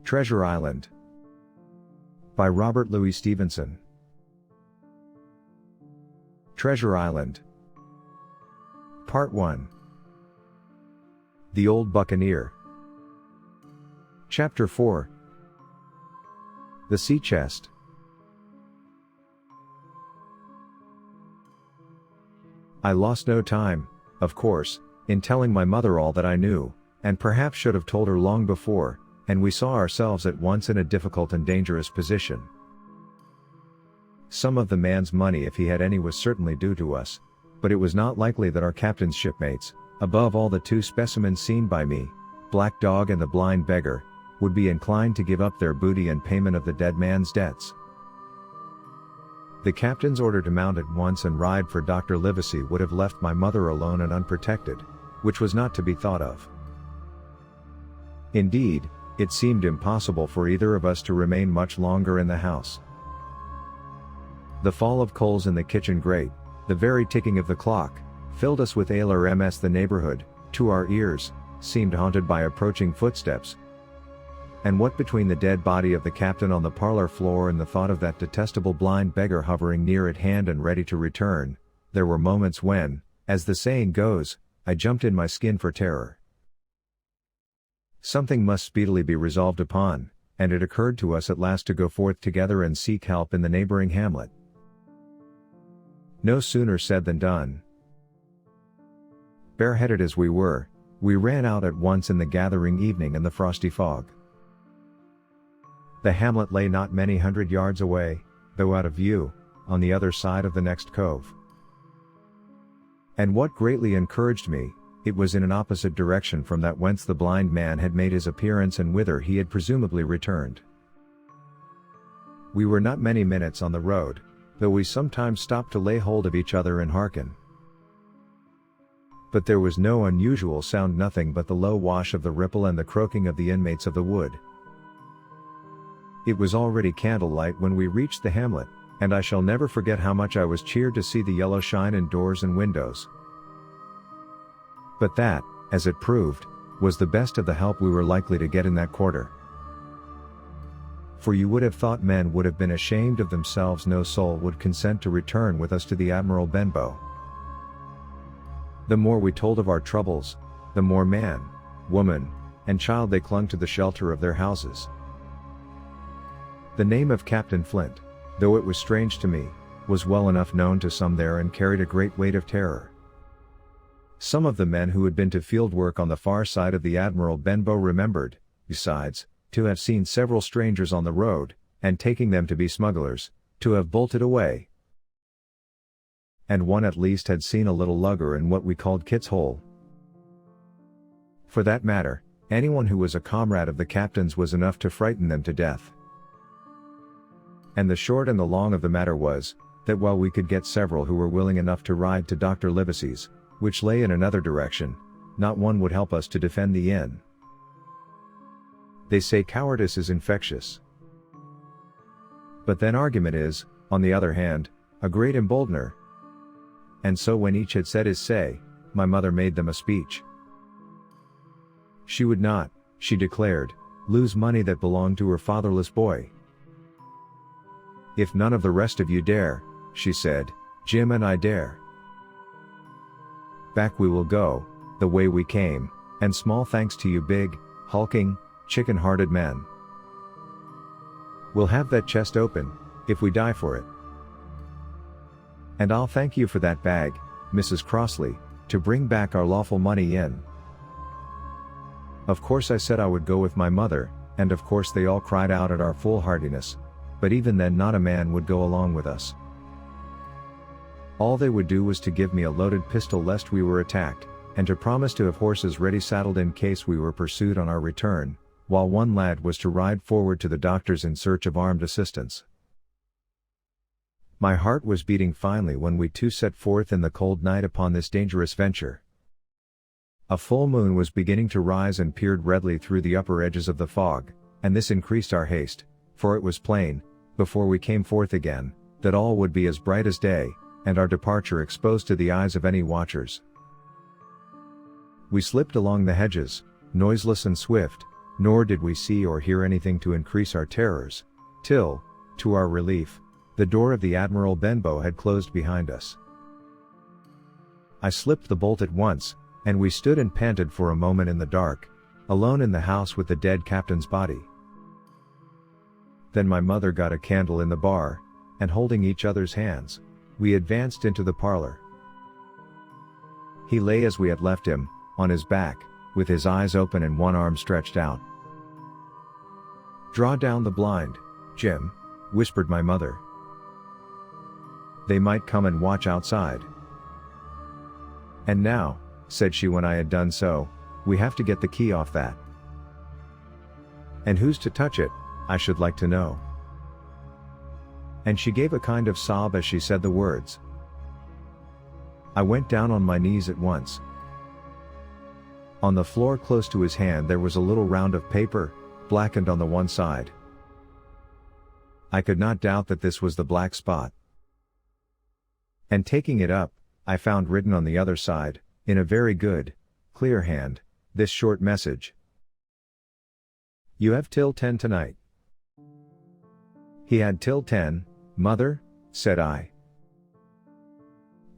Treasure Island by Robert Louis Stevenson. Treasure Island Part 1. The Old Buccaneer. Chapter 4. The Sea Chest. I lost no time, of course, in telling my mother all that I knew, and perhaps should have told her long before, and we saw ourselves at once in a difficult and dangerous position. Some of the man's money, if he had any, was certainly due to us, but it was not likely that our captain's shipmates, above all the two specimens seen by me, Black Dog and the Blind Beggar, would be inclined to give up their booty in payment of the dead man's debts. The captain's order to mount at once and ride for Dr. Livesey would have left my mother alone and unprotected, which was not to be thought of. Indeed, it seemed impossible for either of us to remain much longer in the house. The fall of coals in the kitchen grate, the very ticking of the clock, filled us with alar ms. The neighborhood, to our ears, seemed haunted by approaching footsteps. And what between the dead body of the captain on the parlor floor and the thought of that detestable blind beggar hovering near at hand and ready to return, there were moments when, as the saying goes, I jumped in my skin for terror. Something must speedily be resolved upon, and it occurred to us at last to go forth together and seek help in the neighboring hamlet. No sooner said than done. Bareheaded as we were, we ran out at once in the gathering evening and the frosty fog. The hamlet lay not many 100 yards away, though out of view, on the other side of the next cove. And what greatly encouraged me, it was in an opposite direction from that whence the blind man had made his appearance and whither he had presumably returned. We were not many minutes on the road, though we sometimes stopped to lay hold of each other and hearken. But there was no unusual sound, nothing but the low wash of the ripple and the croaking of the inmates of the wood. It was already candlelight when we reached the hamlet, and I shall never forget how much I was cheered to see the yellow shine in doors and windows. But that, as it proved, was the best of the help we were likely to get in that quarter. For you would have thought men would have been ashamed of themselves, no soul would consent to return with us to the Admiral Benbow. The more we told of our troubles, the more man, woman, and child they clung to the shelter of their houses. The name of Captain Flint, though it was strange to me, was well enough known to some there and carried a great weight of terror. Some of the men who had been to field work on the far side of the Admiral Benbow remembered, besides, to have seen several strangers on the road, and taking them to be smugglers, to have bolted away. And one at least had seen a little lugger in what we called Kit's Hole. For that matter, anyone who was a comrade of the captain's was enough to frighten them to death. And the short and the long of the matter was, that while we could get several who were willing enough to ride to Dr. Livesey's, which lay in another direction, not one would help us to defend the inn. They say cowardice is infectious. But then argument is, on the other hand, a great emboldener. And so when each had said his say, my mother made them a speech. She would not, she declared, lose money that belonged to her fatherless boy. If none of the rest of you dare, she said, Jim and I dare. Back we will go, the way we came, and small thanks to you big, hulking, chicken-hearted men. We'll have that chest open, if we die for it. And I'll thank you for that bag, Mrs. Crossley, to bring back our lawful money in. Of course I said I would go with my mother, and of course they all cried out at our foolhardiness, but even then not a man would go along with us. All they would do was to give me a loaded pistol lest we were attacked, and to promise to have horses ready saddled in case we were pursued on our return, while one lad was to ride forward to the doctors in search of armed assistance. My heart was beating finely when we two set forth in the cold night upon this dangerous venture. A full moon was beginning to rise and peered redly through the upper edges of the fog, and this increased our haste, for it was plain, before we came forth again, that all would be as bright as day, and our departure exposed to the eyes of any watchers. We slipped along the hedges, noiseless and swift, nor did we see or hear anything to increase our terrors, till, to our relief, the door of the Admiral Benbow had closed behind us. I slipped the bolt at once, and we stood and panted for a moment in the dark, alone in the house with the dead captain's body. Then my mother got a candle in the bar, and holding each other's hands, we advanced into the parlor. He lay as we had left him, on his back, with his eyes open and one arm stretched out. "Draw down the blind, Jim," whispered my mother. "They might come and watch outside." "And now," said she when I had done so, "we have to get the key off that. And who's to touch it, I should like to know." And she gave a kind of sob as she said the words. I went down on my knees at once. On the floor close to his hand there was a little round of paper, blackened on the one side. I could not doubt that this was the black spot. And taking it up, I found written on the other side, in a very good, clear hand, this short message. "You have till 10 tonight." "He had till 10, mother?" said I.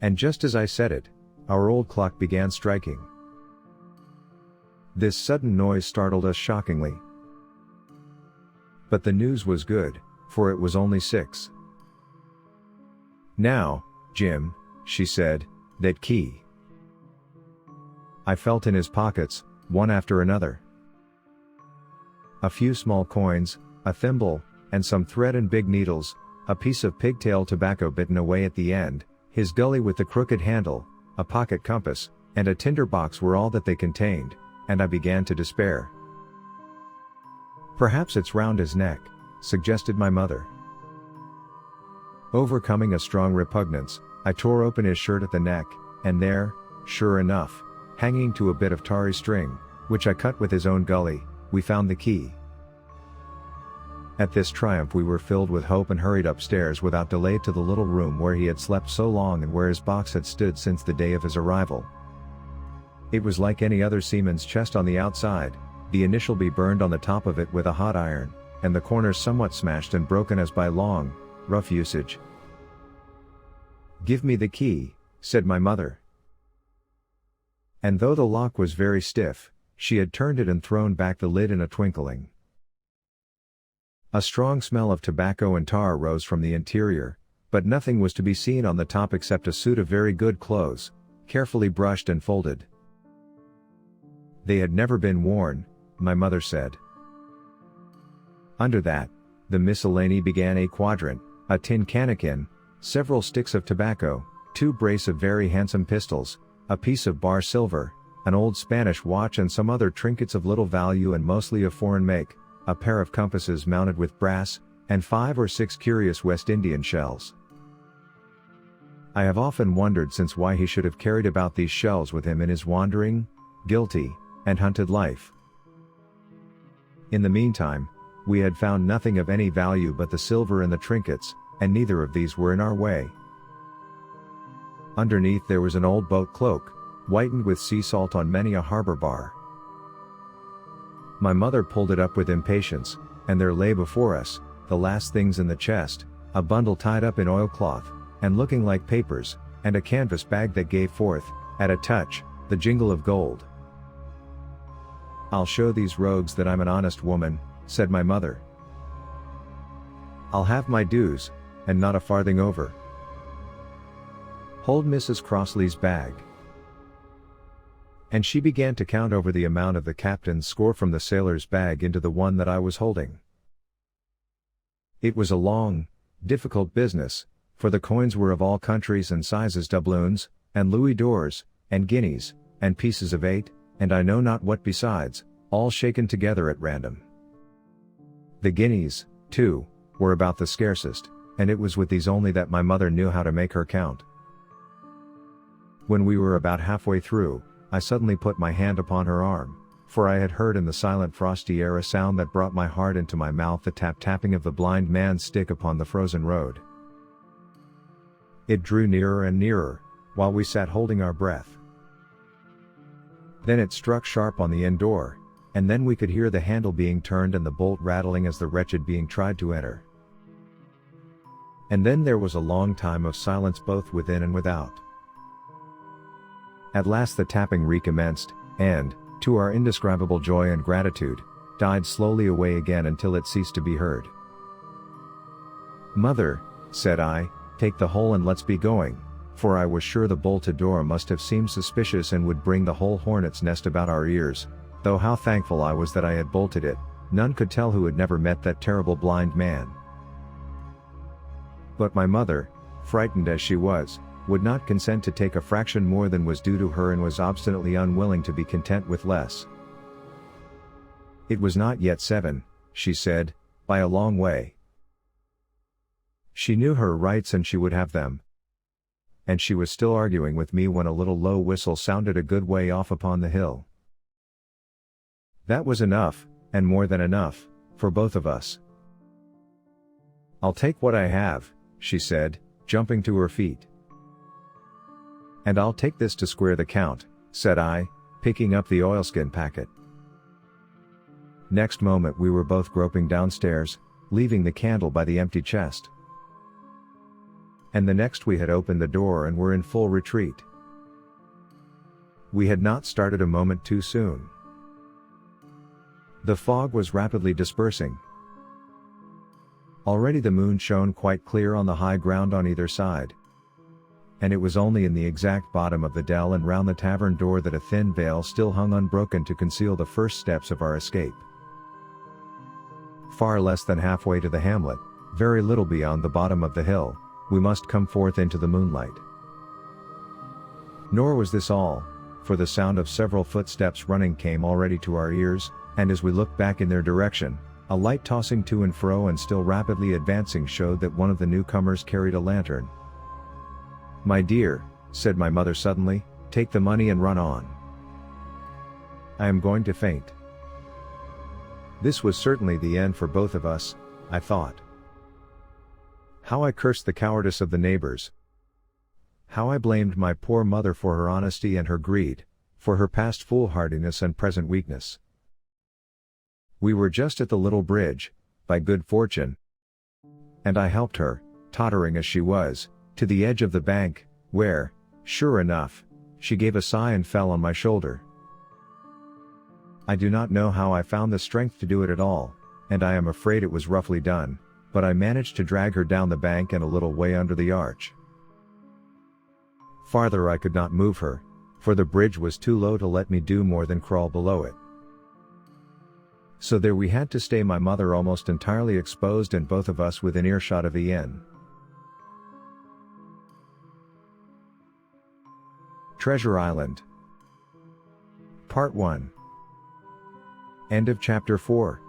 And just as I said it, our old clock began striking. This sudden noise startled us shockingly. But the news was good, for it was only 6. "Now, Jim," she said, "that key." I felt in his pockets, one after another. A few small coins, a thimble, and some thread and big needles, a piece of pigtail tobacco bitten away at the end, his gully with the crooked handle, a pocket compass, and a tinder box were all that they contained, and I began to despair. "Perhaps it's round his neck," suggested my mother. Overcoming a strong repugnance, I tore open his shirt at the neck, and there, sure enough, hanging to a bit of tarry string, which I cut with his own gully, we found the key. At this triumph we were filled with hope and hurried upstairs without delay to the little room where he had slept so long and where his box had stood since the day of his arrival. It was like any other seaman's chest on the outside, the initial B burned on the top of it with a hot iron, and the corners somewhat smashed and broken as by long, rough usage. "Give me the key," said my mother. And though the lock was very stiff, she had turned it and thrown back the lid in a twinkling. A strong smell of tobacco and tar rose from the interior, but nothing was to be seen on the top except a suit of very good clothes, carefully brushed and folded. They had never been worn, my mother said. Under that, the miscellany began: a quadrant, a tin cannikin, several sticks of tobacco, 2 brace of very handsome pistols, a piece of bar silver, an old Spanish watch and some other trinkets of little value and mostly of foreign make, a pair of compasses mounted with brass, and 5 or 6 curious West Indian shells. I have often wondered since why he should have carried about these shells with him in his wandering, guilty, and hunted life. In the meantime, we had found nothing of any value but the silver and the trinkets, and neither of these were in our way. Underneath there was an old boat cloak, whitened with sea salt on many a harbor bar. My mother pulled it up with impatience, and there lay before us, the last things in the chest, a bundle tied up in oilcloth, and looking like papers, and a canvas bag that gave forth, at a touch, the jingle of gold. "I'll show these rogues that I'm an honest woman," said my mother. "I'll have my dues, and not a farthing over. Hold Mrs. Crossley's bag." And she began to count over the amount of the captain's score from the sailor's bag into the one that I was holding. It was a long, difficult business, for the coins were of all countries and sizes, doubloons, and louis d'ors, and guineas, and pieces of 8, and I know not what besides, all shaken together at random. The guineas, too, were about the scarcest, and it was with these only that my mother knew how to make her count. When we were about halfway through, I suddenly put my hand upon her arm, for I had heard in the silent frosty air a sound that brought my heart into my mouth, the tap-tapping of the blind man's stick upon the frozen road. It drew nearer and nearer, while we sat holding our breath. Then it struck sharp on the inn door, and then we could hear the handle being turned and the bolt rattling as the wretched being tried to enter. And then there was a long time of silence both within and without. At last the tapping recommenced, and, to our indescribable joy and gratitude, died slowly away again until it ceased to be heard. "Mother," said I, "take the whole and let's be going," for I was sure the bolted door must have seemed suspicious and would bring the whole hornet's nest about our ears, though how thankful I was that I had bolted it, none could tell who had never met that terrible blind man. But my mother, frightened as she was, would not consent to take a fraction more than was due to her and was obstinately unwilling to be content with less. It was not yet 7, she said, by a long way. She knew her rights and she would have them. And she was still arguing with me when a little low whistle sounded a good way off upon the hill. That was enough, and more than enough, for both of us. "I'll take what I have," she said, jumping to her feet. "And I'll take this to square the count," said I, picking up the oilskin packet. Next moment we were both groping downstairs, leaving the candle by the empty chest. And the next we had opened the door and were in full retreat. We had not started a moment too soon. The fog was rapidly dispersing. Already the moon shone quite clear on the high ground on either side. And it was only in the exact bottom of the dell and round the tavern door that a thin veil still hung unbroken to conceal the first steps of our escape. Far less than halfway to the hamlet, very little beyond the bottom of the hill, we must come forth into the moonlight. Nor was this all, for the sound of several footsteps running came already to our ears, and as we looked back in their direction, a light tossing to and fro and still rapidly advancing showed that one of the newcomers carried a lantern. "My dear," said my mother suddenly, "take the money and run on. I am going to faint." This was certainly the end for both of us, I thought. How I cursed the cowardice of the neighbors. How I blamed my poor mother for her honesty and her greed, for her past foolhardiness and present weakness. We were just at the little bridge, by good fortune, and I helped her, tottering as she was, to the edge of the bank, where, sure enough, she gave a sigh and fell on my shoulder. I do not know how I found the strength to do it at all, and I am afraid it was roughly done, but I managed to drag her down the bank and a little way under the arch. Farther I could not move her, for the bridge was too low to let me do more than crawl below it. So there we had to stay, my mother almost entirely exposed and both of us within earshot of the inn. Treasure Island. Part 1. End of Chapter 4.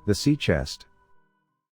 The Sea Chest.